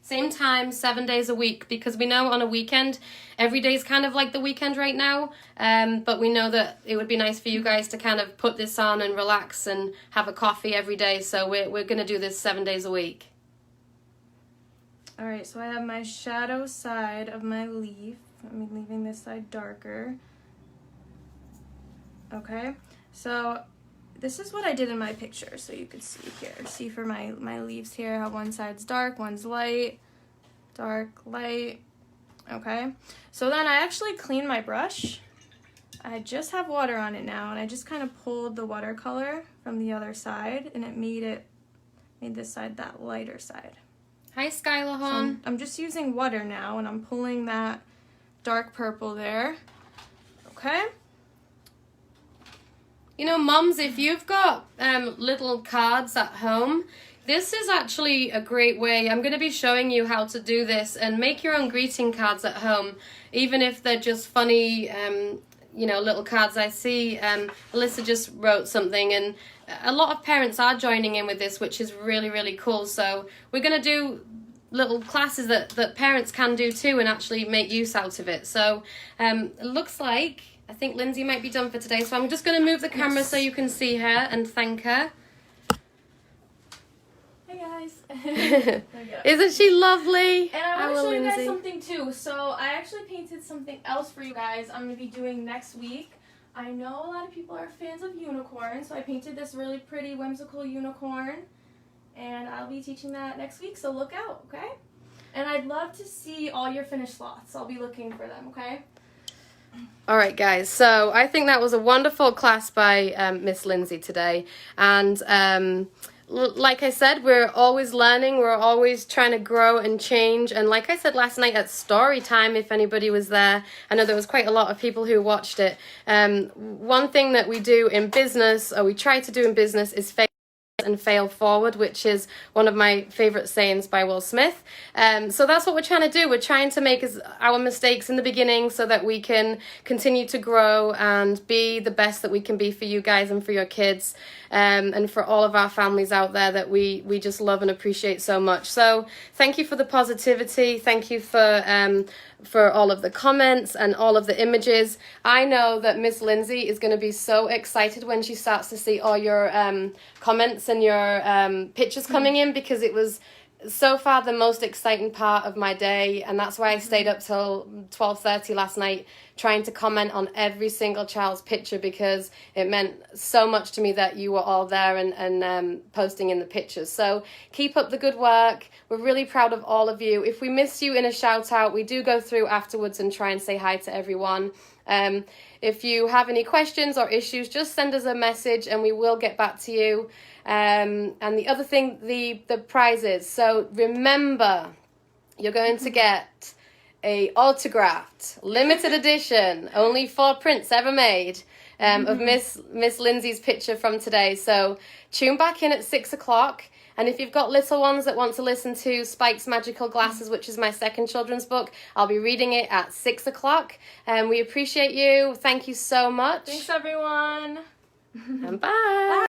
Same time, 7 days a week, because we know on a weekend, every day is kind of like the weekend right now, but we know that it would be nice for you guys to kind of put this on and relax and have a coffee every day, so we're going to do this 7 days a week. Alright, so I have my shadow side of my leaf. I'm leaving this side darker. Okay, so this is what I did in my picture, so you could see here. See for my leaves here how one side's dark, one's light, dark, light. Okay, so then I actually cleaned my brush. I just have water on it now, and I just kind of pulled the watercolor from the other side, and it made this side that lighter side. Hi, Skylar Hon. So I'm just using water now, and I'm pulling that dark purple there. Okay. You know, moms, if you've got little cards at home, this is actually a great way. I'm going to be showing you how to do this and make your own greeting cards at home, even if they're just funny, you know, little cards. I see Alyssa just wrote something, and a lot of parents are joining in with this, which is really, really cool. So we're going to do little classes that parents can do too and actually make use out of it. So it looks like I think Lindsay might be done for today, so I'm just going to move the camera so you can see her and thank her. Hey guys. Isn't she lovely? And I want to show you guys Lindsay. something too. So I actually painted something else for you guys I'm going to be doing next week. I know a lot of people are fans of unicorns, so I painted this really pretty whimsical unicorn. And I'll be teaching that next week, so look out, okay? And I'd love to see all your finished slots. I'll be looking for them, okay? All right, guys. So I think that was a wonderful class by Miss Lindsay today. And like I said, we're always learning. We're always trying to grow and change. And like I said last night at story time, if anybody was there, I know there was quite a lot of people who watched it. One thing that we do in business, or we try to do in business, is and fail forward, which is one of my favorite sayings by Will Smith. So that's what we're trying to do. We're trying to make our mistakes in the beginning so that we can continue to grow and be the best that we can be for you guys and for your kids, and for all of our families out there that we just love and appreciate so much. So thank you for the positivity. Thank you for all of the comments and all of the images. I know that Miss Lindsay is going to be so excited when she starts to see all your comments and your pictures coming in, because it was so far the most exciting part of my day, and that's why I stayed up till 12:30 last night trying to comment on every single child's picture, because it meant so much to me that you were all there and posting in the pictures. So keep up the good work. We're really proud of all of you. If we miss you in a shout out, we do go through afterwards and try and say hi to everyone. If you have any questions or issues, just send us a message and we will get back to you. And the other thing, the prizes. So remember, you're going to get a autographed, limited edition, only 4 prints ever made, of Miss Lindsay's picture from today. So tune back in at 6 o'clock. And if you've got little ones that want to listen to Spike's Magical Glasses, which is my second children's book, I'll be reading it at 6 o'clock. And we appreciate you. Thank you so much. Thanks, everyone. And bye.